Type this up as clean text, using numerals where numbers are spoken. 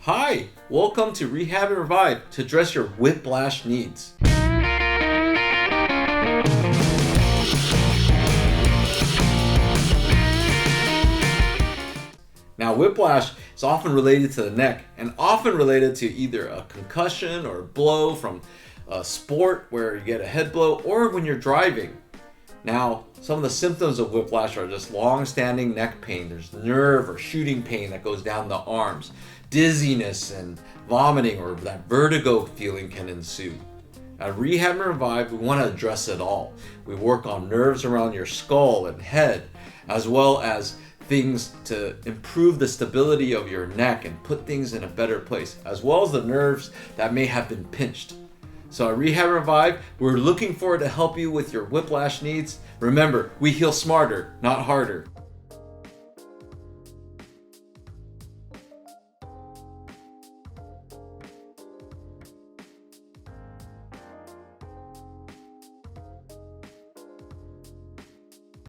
Hi, welcome to Rehab and Revive to address your whiplash needs. Now, whiplash is often related to the neck and often related to either a concussion or a blow from a sport where you get a head blow or when you're driving. Now, some of the symptoms of whiplash are just long-standing neck pain. There's nerve or shooting pain that goes down the arms. Dizziness and vomiting or that vertigo feeling can ensue. At Rehab and Revive, we want to address it all. We work on nerves around your skull and head, as well as things to improve the stability of your neck and put things in a better place, as well as the nerves that may have been pinched. So at Rehab and Revive, we're looking forward to help you with your whiplash needs. Remember, we heal smarter, not harder.